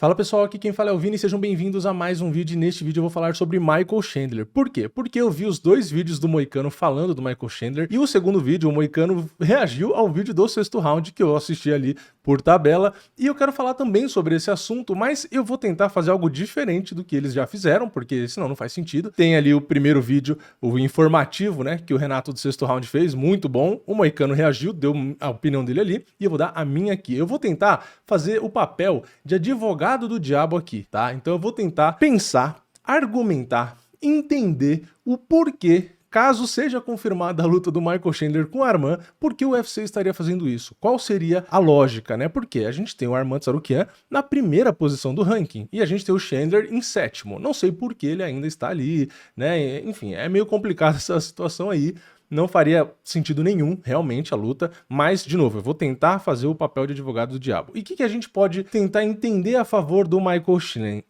Fala pessoal, aqui quem fala é o Vini, sejam bem-vindos a mais um vídeo e neste vídeo eu vou falar sobre Michael Chandler. Por quê? Porque eu vi os dois vídeos do Moicano falando do Michael Chandler e o segundo vídeo, o Moicano reagiu ao vídeo do sexto round que eu assisti ali por tabela e eu quero falar também sobre esse assunto, mas eu vou tentar fazer algo diferente do que eles já fizeram, porque senão não faz sentido. Tem ali o primeiro vídeo, o informativo, né, que o Renato do sexto round fez, muito bom. O Moicano reagiu, deu a opinião dele ali e eu vou dar a minha aqui. Eu vou tentar fazer o papel de advogado do diabo aqui, tá? Então eu vou tentar pensar, argumentar, entender o porquê, caso seja confirmada a luta do Michael Chandler com o Arman, por que o UFC estaria fazendo isso? Qual seria a lógica, né? Porque a gente tem o Arman Tsarukyan na primeira posição do ranking e a gente tem o Chandler em sétimo. Não sei por que ele ainda está ali, né? Enfim, é meio complicada essa situação aí. Não faria sentido nenhum, realmente, a luta, mas, de novo, eu vou tentar fazer o papel de advogado do diabo. E o que a gente pode tentar entender a favor do Michael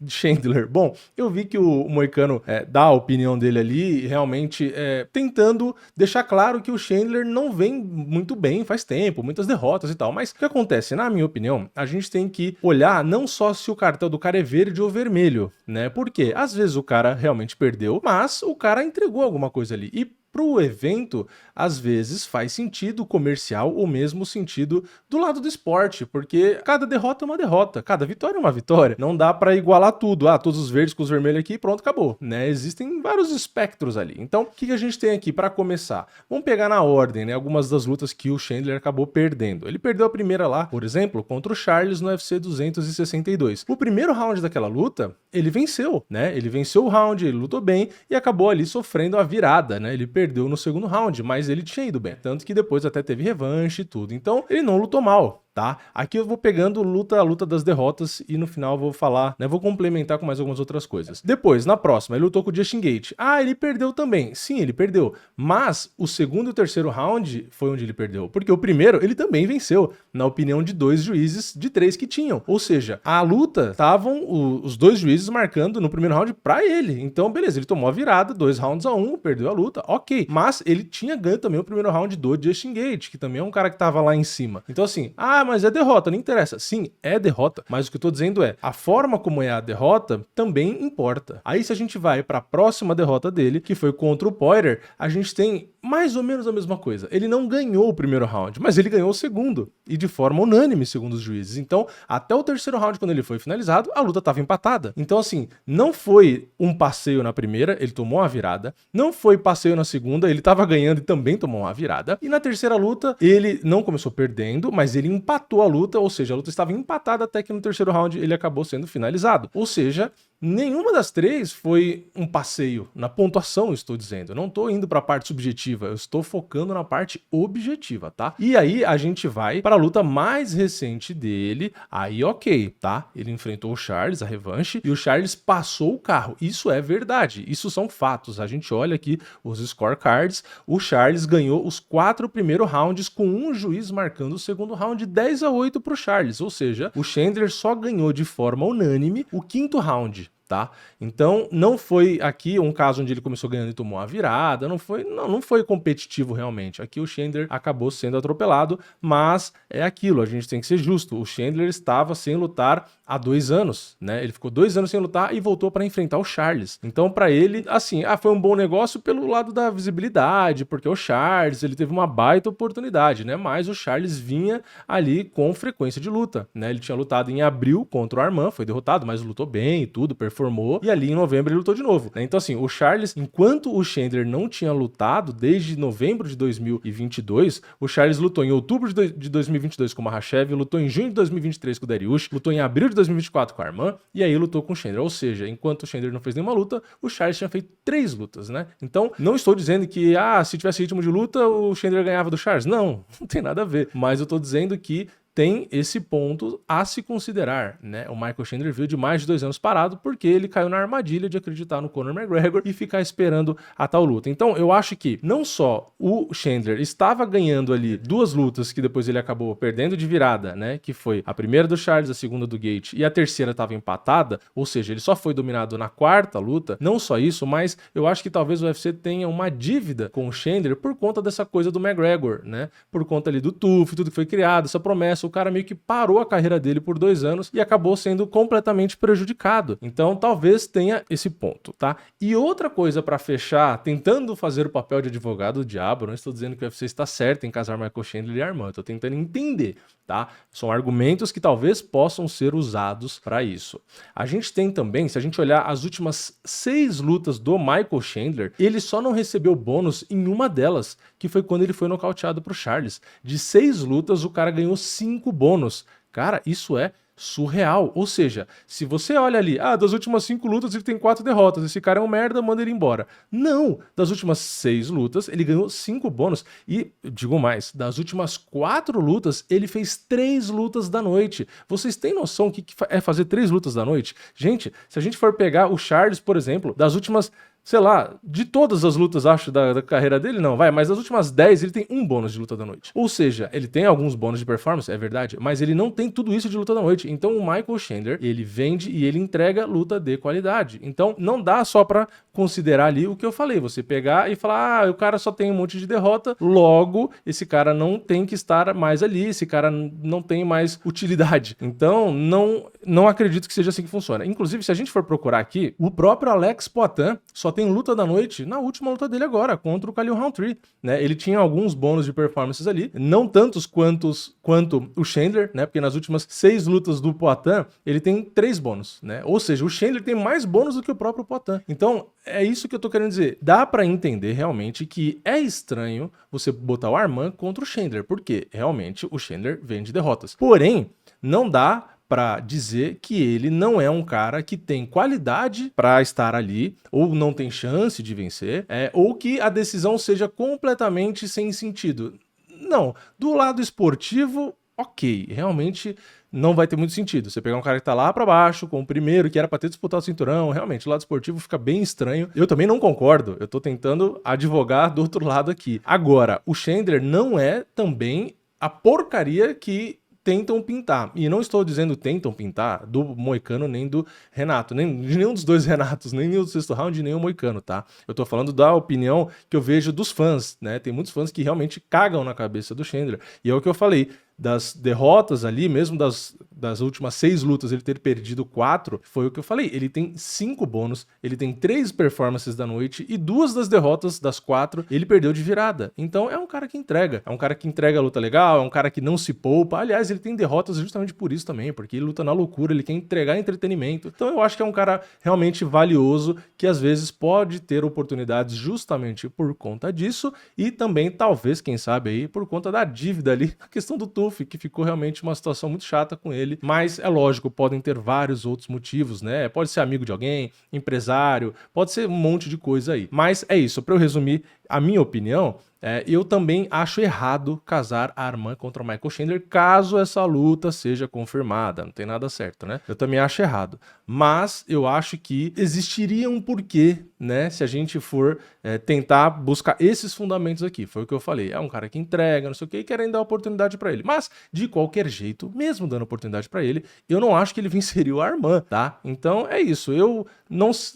Chandler? Bom, eu vi que o Moicano dá a opinião dele ali, realmente tentando deixar claro que o Chandler não vem muito bem faz tempo, muitas derrotas e tal, mas o que acontece? Na minha opinião, a gente tem que olhar não só se o cartel do cara é verde ou vermelho, né? Porque às vezes o cara realmente perdeu, mas o cara entregou alguma coisa ali. E pro evento, às vezes faz sentido comercial ou mesmo sentido do lado do esporte, porque cada derrota é uma derrota, cada vitória é uma vitória. Não dá pra igualar tudo, todos os verdes com os vermelhos aqui, pronto, acabou, né? Existem vários espectros ali. Então, o que a gente tem aqui pra começar? Vamos pegar na ordem, né? Algumas das lutas que o Chandler acabou perdendo. Ele perdeu a primeira lá, por exemplo, contra o Charles no UFC 262. O primeiro round daquela luta, ele venceu, né? Ele venceu o round, ele lutou bem e acabou ali sofrendo a virada, né? Ele perdeu no segundo round, mas ele tinha ido bem. Tanto que depois até teve revanche e tudo. Então, ele não lutou mal, tá? Aqui eu vou pegando luta a luta das derrotas e no final eu vou falar, né? Vou complementar com mais algumas outras coisas. Depois, na próxima, ele lutou com o Justin Gaethje. Ele perdeu também. Sim, ele perdeu. Mas o segundo e o terceiro round foi onde ele perdeu. Porque o primeiro, ele também venceu, na opinião de dois juízes de três que tinham. Ou seja, a luta, estavam os dois juízes marcando no primeiro round pra ele. Então, beleza, ele tomou a virada, 2-1, perdeu a luta, ok. Mas ele tinha ganho também o primeiro round do Justin Gaethje, que também é um cara que tava lá em cima. Então assim, mas é derrota, não interessa. Sim, é derrota, mas o que eu tô dizendo é, a forma como é a derrota também importa. Aí se a gente vai pra próxima derrota dele, que foi contra o Poirier, a gente tem mais ou menos a mesma coisa. Ele não ganhou o primeiro round, mas ele ganhou o segundo, e de forma unânime, segundo os juízes. Então, até o terceiro round, quando ele foi finalizado, a luta tava empatada. Então assim, não foi um passeio na primeira, ele tomou uma virada, não foi passeio na segunda, ele tava ganhando e também tomou uma virada. E na terceira luta, ele não começou perdendo, mas ele empatou a luta, ou seja, a luta estava empatada até que no terceiro round ele acabou sendo finalizado. Ou seja, nenhuma das três foi um passeio na pontuação, estou dizendo. Eu não estou indo para a parte subjetiva, eu estou focando na parte objetiva, tá? E aí a gente vai para a luta mais recente dele, aí ok, tá? Ele enfrentou o Charles, a revanche, e o Charles passou o carro. Isso é verdade, isso são fatos. A gente olha aqui os scorecards, o Charles ganhou os 4 primeiros rounds com um juiz marcando o segundo round 10-8 para o Charles, ou seja, o Chandler só ganhou de forma unânime o quinto round. Tá? Então não foi aqui um caso onde ele começou ganhando e tomou uma virada, não foi competitivo realmente. Aqui o Chandler acabou sendo atropelado, mas é aquilo, a gente tem que ser justo. O Chandler estava sem lutar há 2 anos, né? Ele ficou 2 anos sem lutar e voltou para enfrentar o Charles. Então para ele, assim, foi um bom negócio pelo lado da visibilidade, porque o Charles, ele teve uma baita oportunidade, né? Mas o Charles vinha ali com frequência de luta, né? Ele tinha lutado em abril contra o Arman, foi derrotado, mas lutou bem e tudo, performou, e ali em novembro ele lutou de novo, né? Então assim, o Charles, enquanto o Chandler não tinha lutado desde novembro de 2022, o Charles lutou em outubro de 2022 com o Makhachev, lutou em junho de 2023 com o Dariush, lutou em abril de 2024 com o Arman, e aí lutou com o Chandler. Ou seja, enquanto o Chandler não fez nenhuma luta, o Charles tinha feito 3 lutas, né? Então, não estou dizendo que, se tivesse ritmo de luta, o Chandler ganhava do Charles. Não tem nada a ver. Mas eu tô dizendo que tem esse ponto a se considerar, né? O Michael Chandler veio de mais de 2 anos parado porque ele caiu na armadilha de acreditar no Conor McGregor e ficar esperando a tal luta. Então, eu acho que não só o Chandler estava ganhando ali 2 lutas que depois ele acabou perdendo de virada, né? Que foi a primeira do Charles, a segunda do Gaethje e a terceira estava empatada, ou seja, ele só foi dominado na 4ª luta. Não só isso, mas eu acho que talvez o UFC tenha uma dívida com o Chandler por conta dessa coisa do McGregor, né? Por conta ali do TUF, tudo que foi criado, essa promessa, sucesso, o cara meio que parou a carreira dele por 2 anos e acabou sendo completamente prejudicado. Então talvez tenha esse ponto, tá? E outra coisa pra fechar, tentando fazer o papel de advogado do diabo, não estou dizendo que o UFC está certo em casar Michael Chandler e Arman, eu tô tentando entender, tá? São argumentos que talvez possam ser usados para isso. A gente tem também, se a gente olhar as últimas 6 lutas do Michael Chandler, ele só não recebeu bônus em uma delas, que foi quando ele foi nocauteado pro Charles. De 6 lutas, o cara ganhou 5 bônus. Cara, isso é surreal. Ou seja, se você olha ali, das últimas 5 lutas ele tem 4 derrotas, esse cara é um merda, manda ele embora. Não! Das últimas 6 lutas ele ganhou 5 bônus e, digo mais, das últimas 4 lutas ele fez 3 lutas da noite. Vocês têm noção o que é fazer 3 lutas da noite? Gente, se a gente for pegar o Charles, por exemplo, das últimas, sei lá, de todas as lutas, acho, da carreira dele, não, vai, mas das últimas 10 ele tem um bônus de luta da noite. Ou seja, ele tem alguns bônus de performance, é verdade, mas ele não tem tudo isso de luta da noite. Então o Michael Chandler, ele vende e ele entrega luta de qualidade. Então não dá só pra considerar ali o que eu falei, você pegar e falar, o cara só tem um monte de derrota, logo esse cara não tem que estar mais ali, esse cara não tem mais utilidade. Então não acredito que seja assim que funciona. Inclusive, se a gente for procurar aqui, o próprio Alex Poitin só tem luta da noite na última luta dele agora, contra o Khalil Rountree, né? Ele tinha alguns bônus de performances ali, não tantos quanto o Chandler, né? Porque nas últimas 6 lutas do Poitin, ele tem 3 bônus, né? Ou seja, o Chandler tem mais bônus do que o próprio Poitin. Então, é isso que eu tô querendo dizer. Dá pra entender realmente que é estranho você botar o Arman contra o Chandler, porque realmente o Chandler vende derrotas. Porém, não dá para dizer que ele não é um cara que tem qualidade para estar ali, ou não tem chance de vencer, ou que a decisão seja completamente sem sentido. Não, do lado esportivo, ok, realmente não vai ter muito sentido. Você pegar um cara que tá lá pra baixo, com o primeiro, que era pra ter disputado o cinturão, realmente, o lado esportivo fica bem estranho. Eu também não concordo, eu tô tentando advogar do outro lado aqui. Agora, o Chandler não é também a porcaria que tentam pintar. E não estou dizendo tentam pintar do Moicano nem do Renato, nem de nenhum dos dois Renatos, nem do Sexto Round, nem o Moicano, tá? Eu tô falando da opinião que eu vejo dos fãs, né? Tem muitos fãs que realmente cagam na cabeça do Chandler. E é o que eu falei, das derrotas ali, mesmo das últimas 6 lutas, ele ter perdido 4, foi o que eu falei, ele tem 5 bônus, ele tem 3 performances da noite e 2 das derrotas das 4 ele perdeu de virada. Então é um cara que entrega, a luta legal, é um cara que não se poupa. Aliás, ele tem derrotas justamente por isso também, porque ele luta na loucura, ele quer entregar entretenimento. Então eu acho que é um cara realmente valioso, que às vezes pode ter oportunidades justamente por conta disso e também talvez, quem sabe aí, por conta da dívida ali, a questão do TUF, que ficou realmente uma situação muito chata com ele, mas é lógico, podem ter vários outros motivos, né? Pode ser amigo de alguém, empresário, pode ser um monte de coisa aí. Mas é isso, para eu resumir a minha opinião, eu também acho errado casar a Arman contra o Michael Chandler caso essa luta seja confirmada. Não tem nada certo, né? Eu também acho errado. Mas eu acho que existiria um porquê, né? Se a gente for tentar buscar esses fundamentos aqui. Foi o que eu falei. É um cara que entrega, não sei o que, e querem dar oportunidade pra ele. Mas, de qualquer jeito, mesmo dando oportunidade pra ele, eu não acho que ele venceria o Arman, tá? Então é isso.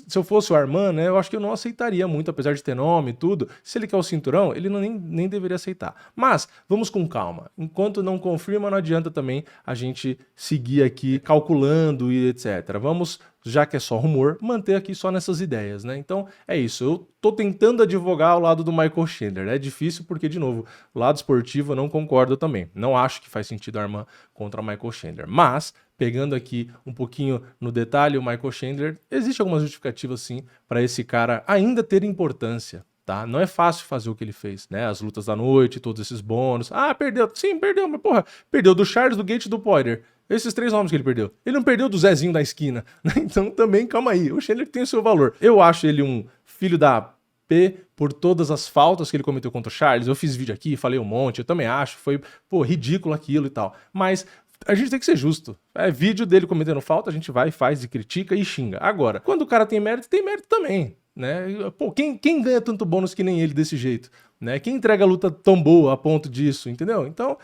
Se eu fosse o Arman, né? Eu acho que eu não aceitaria muito, apesar de ter nome e tudo. Se ele quer o cinturão, ele nem deveria aceitar. Mas, vamos com calma. Enquanto não confirma, não adianta também a gente seguir aqui calculando e etc. Vamos, já que é só rumor, manter aqui só nessas ideias, né? Então, é isso. Eu tô tentando advogar ao lado do Michael Chandler. É difícil porque, de novo, o lado esportivo eu não concordo também. Não acho que faz sentido a Arman contra o Michael Chandler. Mas, pegando aqui um pouquinho no detalhe, o Michael Chandler, existe alguma justificativa, sim, para esse cara ainda ter importância. Tá? Não é fácil fazer o que ele fez, né? As lutas da noite, todos esses bônus. Perdeu. Sim, perdeu, mas porra, perdeu do Charles, do Gate e do Poirier. Esses 3 nomes que ele perdeu. Ele não perdeu do Zezinho da esquina, né? Então também, calma aí. O Chandler tem o seu valor. Eu acho ele um filho da P por todas as faltas que ele cometeu contra o Charles. Eu fiz vídeo aqui, falei um monte. Eu também acho. Foi, ridículo aquilo e tal. Mas a gente tem que ser justo. É vídeo dele cometendo falta, a gente vai, faz e critica e xinga. Agora, quando o cara tem mérito também. né? Pô, quem ganha tanto bônus que nem ele desse jeito? Né? Quem entrega a luta tão boa a ponto disso, entendeu? Então,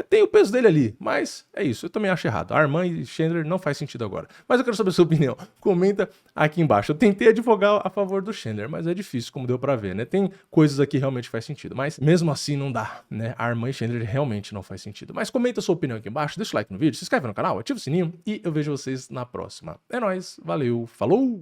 tem o peso dele ali, mas é isso, eu também acho errado. Arman e Chandler não faz sentido agora. Mas eu quero saber a sua opinião, comenta aqui embaixo. Eu tentei advogar a favor do Chandler, mas é difícil, como deu pra ver, né? Tem coisas aqui que realmente faz sentido, mas mesmo assim não dá, né? Arman e Chandler realmente não faz sentido. Mas comenta a sua opinião aqui embaixo, deixa o like no vídeo, se inscreve no canal, ativa o sininho e eu vejo vocês na próxima. É nóis, valeu, falou!